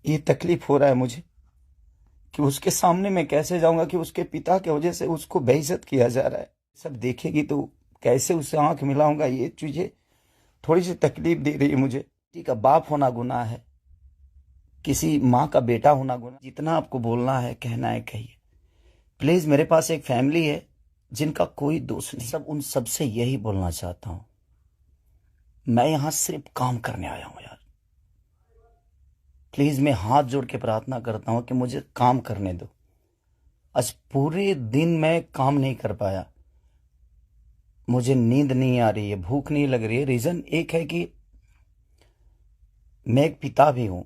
ये तकलीफ हो रहा है मुझे कि उसके सामने मैं कैसे जाऊंगा कि उसके पिता की वजह से उसको बेइज्जत किया जा रहा है। सब देखेगी तो कैसे उससे आंख मिलाऊंगा, ये चीजें थोड़ी सी तकलीफ दे रही है मुझे। किसी का बाप होना गुनाह है, किसी माँ का बेटा होना गुनाह। जितना आपको बोलना है कहना है कहिए। प्लीज, मेरे पास एक फैमिली है जिनका कोई दोष नहीं। सब उन सबसे यही बोलना चाहता हूं, मैं यहां सिर्फ काम करने आया हूं यार। प्लीज, मैं हाथ जोड़ के प्रार्थना करता हूं कि मुझे काम करने दो। आज पूरे दिन मैं काम नहीं कर पाया, मुझे नींद नहीं आ रही है, भूख नहीं लग रही है। रीजन एक है कि मैं एक पिता भी हूं।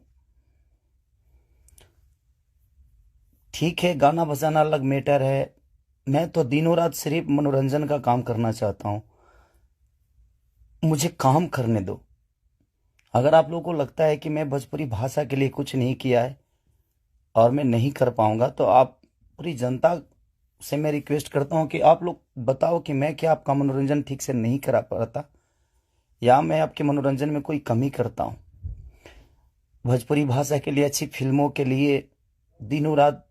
ठीक है, गाना बजाना अलग मैटर है, मैं तो दिनों रात सिर्फ मनोरंजन का काम करना चाहता हूं। मुझे काम करने दो। अगर आप लोगों को लगता है कि मैं भोजपुरी भाषा के लिए कुछ नहीं किया है और मैं नहीं कर पाऊंगा, तो आप पूरी जनता से मैं रिक्वेस्ट करता हूं कि आप लोग बताओ कि मैं क्या आपका मनोरंजन ठीक से नहीं करा पाता, या मैं आपके मनोरंजन में कोई कमी करता हूं। भोजपुरी भाषा के लिए, अच्छी फिल्मों के लिए दिनों रात,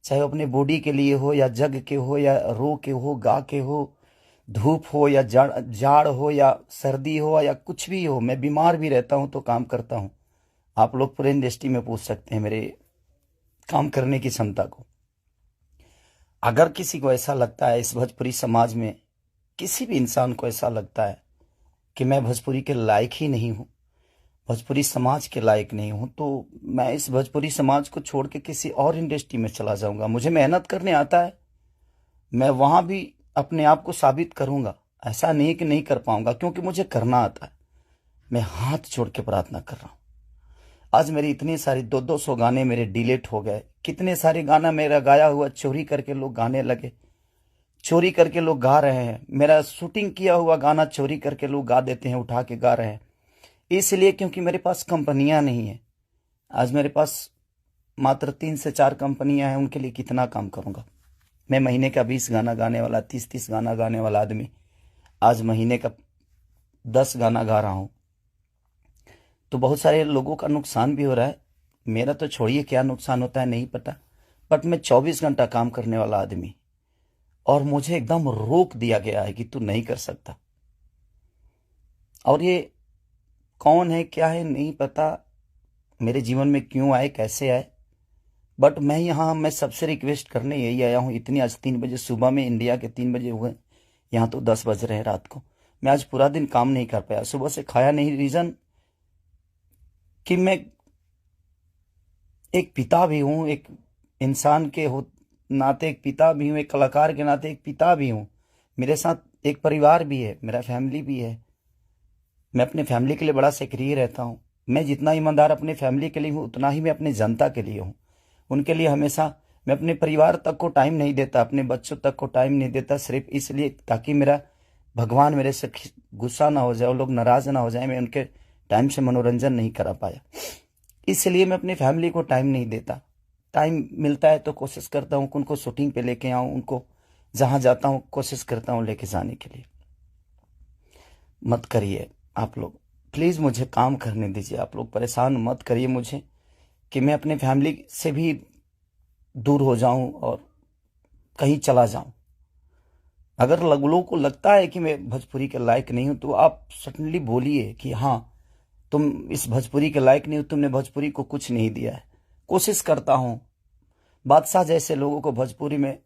चाहे वो अपने बॉडी के लिए हो या जग के हो या रो के हो, गा के हो, धूप हो या जाड़ जाड़ हो या सर्दी हो या कुछ भी हो, मैं बीमार भी रहता हूं तो काम करता हूं। आप लोग पूरे इंडस्ट्री में पूछ सकते हैं मेरे काम करने की क्षमता को। अगर किसी को ऐसा लगता है, इस भोजपुरी समाज में किसी भी इंसान को ऐसा लगता है कि मैं भोजपुरी के लायक ही नहीं हूं, भोजपुरी समाज के लायक नहीं हूं, तो मैं इस भोजपुरी समाज को छोड़ के किसी और इंडस्ट्री में चला जाऊंगा। मुझे मेहनत करने आता है, मैं वहां भी अपने आप को साबित करूंगा। ऐसा नहीं कि नहीं कर पाऊंगा, क्योंकि मुझे करना आता है। मैं हाथ जोड़ के प्रार्थना कर रहा हूं। आज मेरी इतनी सारी 200 गाने मेरे डिलीट हो गए। कितने सारे गाना मेरा गाया हुआ चोरी करके लोग गाने लगे, चोरी करके लोग गा रहे हैं। मेरा शूटिंग किया हुआ गाना चोरी करके लोग गा देते हैं, उठा के गा रहे हैं। इसलिए क्योंकि मेरे पास कंपनियां नहीं है। आज मेरे पास मात्र 3 से 4 कंपनियां हैं, उनके लिए कितना काम करूंगा। मैं महीने का 20 गाना गाने वाला, 30 गाना गाने वाला आदमी आज महीने का 10 गाना गा रहा हूं। तो बहुत सारे लोगों का नुकसान भी हो रहा है। मेरा तो छोड़िए, क्या नुकसान होता है नहीं पता, बट मैं 24 घंटा काम करने वाला आदमी, और मुझे एकदम रोक दिया गया है कि तू नहीं कर सकता। और ये कौन है क्या है नहीं पता, मेरे जीवन में क्यों आए कैसे आए, बट मैं सबसे रिक्वेस्ट करने यही आया हूं। इतनी आज 3 बजे सुबह में, इंडिया के 3 बजे हुए, यहाँ तो 10 बज रहे हैं रात को। मैं आज पूरा दिन काम नहीं कर पाया, सुबह से खाया नहीं। रीजन कि मैं एक पिता भी हूं, एक इंसान के नाते एक पिता भी हूं, एक कलाकार के नाते एक पिता भी हूं। मेरे साथ एक परिवार भी है, मेरा फैमिली भी है। मैं अपने फैमिली के लिए बड़ा सक्रिय रहता हूं। मैं जितना ईमानदार अपने फैमिली के लिए हूं, उतना ही मैं अपनी जनता के लिए हूं। उनके लिए हमेशा मैं अपने परिवार तक को टाइम नहीं देता, अपने बच्चों तक को टाइम नहीं देता, सिर्फ इसलिए ताकि मेरा भगवान मेरे से गुस्सा ना हो जाए, वो लोग नाराज ना हो जाए, मैं उनके टाइम से मनोरंजन नहीं करा पाया। इसलिए मैं अपनी फैमिली को टाइम नहीं देता। टाइम मिलता है तो कोशिश करता हूँ उनको शूटिंग पे लेके आऊं, उनको जहां जाता हूं कोशिश करता हूं लेके जाने के लिए। मत करिए आप लोग, प्लीज मुझे काम करने दीजिए। आप लोग परेशान मत करिए मुझे कि मैं अपने फैमिली से भी दूर हो जाऊं और कहीं चला जाऊं। अगर लोगों को लगता है कि मैं भोजपुरी के लायक नहीं हूं, तो आप सडनली बोलिए कि हाँ, तुम इस भोजपुरी के लायक नहीं हो, तुमने भोजपुरी को कुछ नहीं दिया है। कोशिश करता हूं। बादशाह जैसे लोगों को भोजपुरी में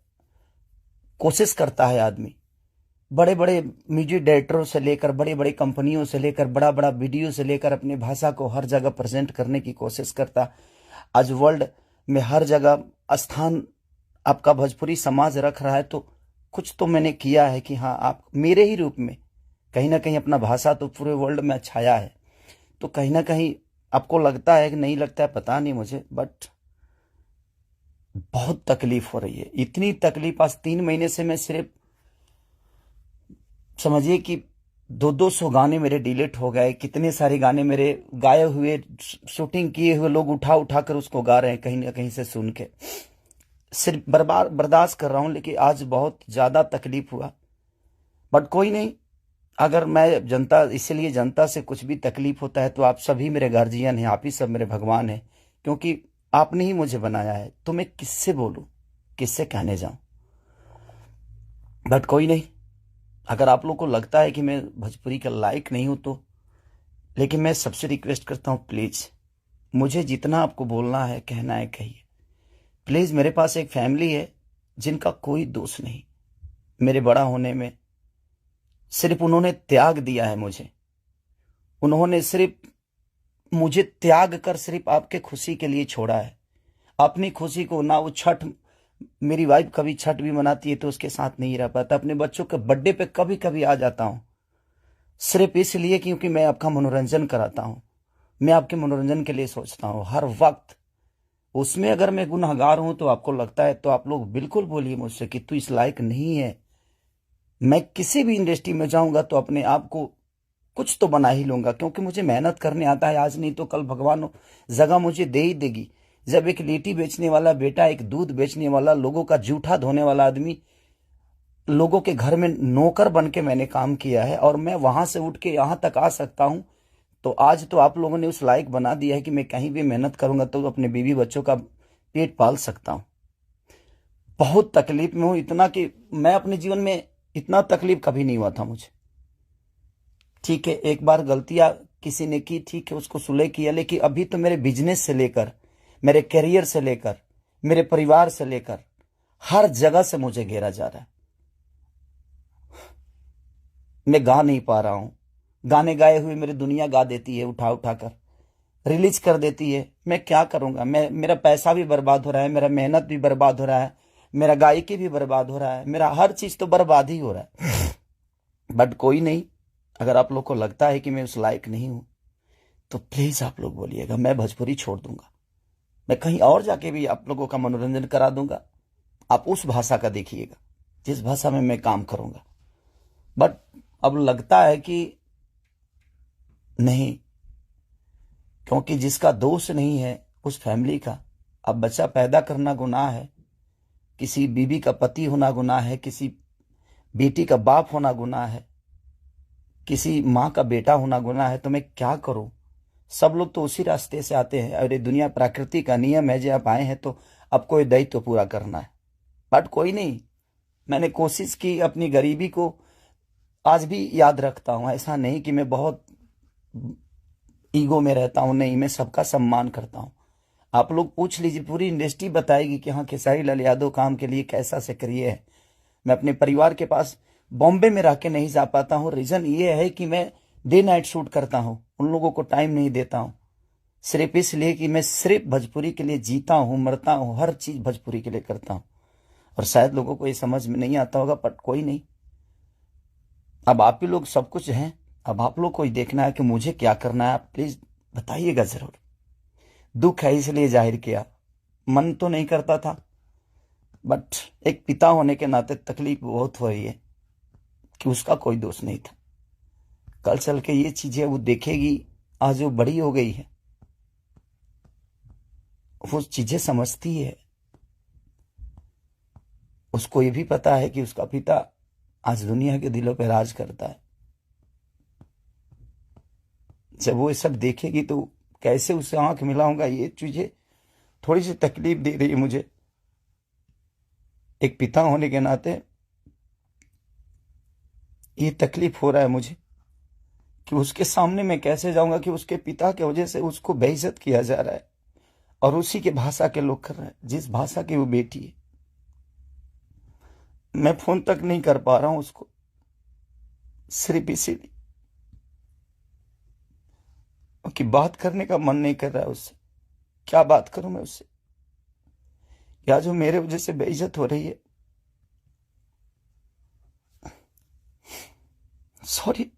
कोशिश करता है आदमी। बड़े बड़े म्यूजिक डायरेक्टरों से लेकर, बड़ी बड़ी कंपनियों से लेकर, बड़ा बड़ा वीडियो से लेकर अपनी भाषा को हर जगह प्रेजेंट करने की कोशिश करता। आज वर्ल्ड में हर जगह स्थान आपका भोजपुरी समाज रख रहा है, तो कुछ तो मैंने किया है कि हाँ, आप मेरे ही रूप में कहीं ना कहीं अपना भाषा तो पूरे वर्ल्ड में छाया है। तो कहीं ना कहीं आपको लगता है कि नहीं लगता है, पता नहीं मुझे, बट बहुत तकलीफ हो रही है। इतनी तकलीफ, आज 3 महीने से मैं सिर्फ समझिए कि 200 गाने मेरे डिलीट हो गए। कितने सारे गाने मेरे गाए हुए, शूटिंग किए हुए लोग उठा उठा कर उसको गा रहे हैं कहीं ना कहीं से सुन के। सिर्फ बर्दाश्त कर रहा हूं, लेकिन आज बहुत ज्यादा तकलीफ हुआ। बट कोई नहीं, अगर मैं जनता, इसलिए जनता से कुछ भी तकलीफ होता है तो आप सभी मेरे गार्जियन हैं, आप ही सब मेरे भगवान हैं क्योंकि आपने ही मुझे बनाया है, तो मैं किससे बोलूं, किससे कहने जाऊं। बट कोई नहीं, अगर आप लोग को लगता है कि मैं भोजपुरी का लायक नहीं हूं तो, लेकिन मैं सबसे रिक्वेस्ट करता हूं, प्लीज मुझे जितना आपको बोलना है, कहना है, कहिए प्लीज। मेरे पास एक फैमिली है जिनका कोई दोष नहीं मेरे बड़ा होने में। सिर्फ उन्होंने त्याग दिया है मुझे, उन्होंने सिर्फ मुझे त्याग कर सिर्फ आपके खुशी के लिए छोड़ा है। अपनी खुशी को ना वो छठ, मेरी वाइफ कभी छठ भी मनाती है तो उसके साथ नहीं रह पाता। अपने बच्चों के बर्थडे पे कभी कभी आ जाता हूं, सिर्फ इसलिए क्योंकि मैं आपका मनोरंजन कराता हूं। मैं आपके मनोरंजन के लिए सोचता हूं हर वक्त। उसमें अगर मैं गुनहगार हूं तो आपको लगता है तो आप लोग बिल्कुल बोलिए मुझसे कि तू इस लायक नहीं है। मैं किसी भी इंडस्ट्री में जाऊंगा तो अपने आप को कुछ तो बना ही लूंगा, क्योंकि मुझे मेहनत करने आता है। आज नहीं तो कल भगवान जगह मुझे दे ही देगी। जब एक लिट्टी बेचने वाला बेटा, एक दूध बेचने वाला, लोगों का जूठा धोने वाला आदमी, लोगों के घर में नौकर बन के मैंने काम किया है और मैं वहां से उठ के यहां तक आ सकता हूं, तो आज तो आप लोगों ने उस लायक बना दिया है कि मैं कहीं भी मेहनत करूंगा तो अपने बीवी बच्चों का पेट पाल सकता हूं। बहुत तकलीफ में हूं, इतना कि मैं अपने जीवन में इतना तकलीफ कभी नहीं हुआ था मुझे। ठीक है, एक बार गलतियां किसी ने की, ठीक है, उसको सुलह किया, लेकिन अभी तो मेरे बिजनेस से लेकर, मेरे करियर से लेकर, मेरे परिवार से लेकर हर जगह से मुझे घेरा जा रहा है। मैं गा नहीं पा रहा हूं। गाने गाए हुए मेरी दुनिया गा देती है, उठा उठा कर रिलीज कर देती है। मैं क्या करूंगा? मेरा पैसा भी बर्बाद हो रहा है, मेरा मेहनत भी बर्बाद हो रहा है, मेरा गायकी भी बर्बाद हो रहा है, मेरा हर चीज तो बर्बाद ही हो रहा है। बट कोई नहीं, अगर आप लोग को लगता है कि मैं उस लायक नहीं हूं तो प्लीज आप लोग बोलिएगा, मैं भोजपुरी छोड़ दूंगा। मैं कहीं और जाके भी आप लोगों का मनोरंजन करा दूंगा। आप उस भाषा का देखिएगा जिस भाषा में मैं काम करूंगा। बट अब लगता है कि नहीं, क्योंकि जिसका दोष नहीं है उस फैमिली का, अब बच्चा पैदा करना गुनाह है, किसी बीबी का पति होना गुनाह है, किसी बेटी का बाप होना गुनाह है, किसी माँ का बेटा होना गुनाह है, तो मैं क्या करूं? सब लोग तो उसी रास्ते से आते हैं। अरे दुनिया प्रकृति का नियम है, जो आप आए हैं तो आपको ये दायित्व पूरा करना है। बट कोई नहीं, मैंने कोशिश की, अपनी गरीबी को आज भी याद रखता हूं। ऐसा नहीं कि मैं बहुत ईगो में रहता हूं, नहीं, मैं सबका सम्मान करता हूं। आप लोग पूछ लीजिए, पूरी इंडस्ट्री बताएगी कि हाँ खेसारी लाल यादव काम के लिए कैसा से करिए है। मैं अपने परिवार के पास बॉम्बे में रह के नहीं जा पाता हूं। रीजन ये है कि मैं डे नाइट शूट करता हूं, उन लोगों को टाइम नहीं देता हूं, सिर्फ इसलिए कि मैं सिर्फ भोजपुरी के लिए जीता हूं, मरता हूं, हर चीज भोजपुरी के लिए करता हूं। और शायद लोगों को ये समझ में नहीं आता होगा, बट कोई नहीं, अब आप ही लोग सब कुछ हैं। अब आप लोग को ही देखना है कि मुझे क्या करना है। आप प्लीज बताइएगा जरूर। दुख है इसलिए जाहिर किया, मन तो नहीं करता था, बट एक पिता होने के नाते तकलीफ बहुत हो रही है कि उसका कोई दोष नहीं था। कल चल के ये चीजें वो देखेगी, आज वो बड़ी हो गई है, वो चीजें समझती है। उसको ये भी पता है कि उसका पिता आज दुनिया के दिलों पे राज करता है। जब वो ये सब देखेगी तो कैसे उसे आंख मिलाऊंगा, ये चीजें थोड़ी सी तकलीफ दे रही है मुझे। एक पिता होने के नाते ये तकलीफ हो रहा है मुझे कि उसके सामने मैं कैसे जाऊंगा कि उसके पिता की वजह से उसको बेइज्जत किया जा रहा है और उसी के भाषा के लोग कर रहे हैं, जिस भाषा की वो बेटी है। मैं फोन तक नहीं कर पा रहा हूं उसको, सिर्फ इसीलिए कि बात करने का मन नहीं कर रहा है उससे। क्या बात करूं मैं उससे? या जो मेरे वजह से बेइज्जत हो रही है। सॉरी।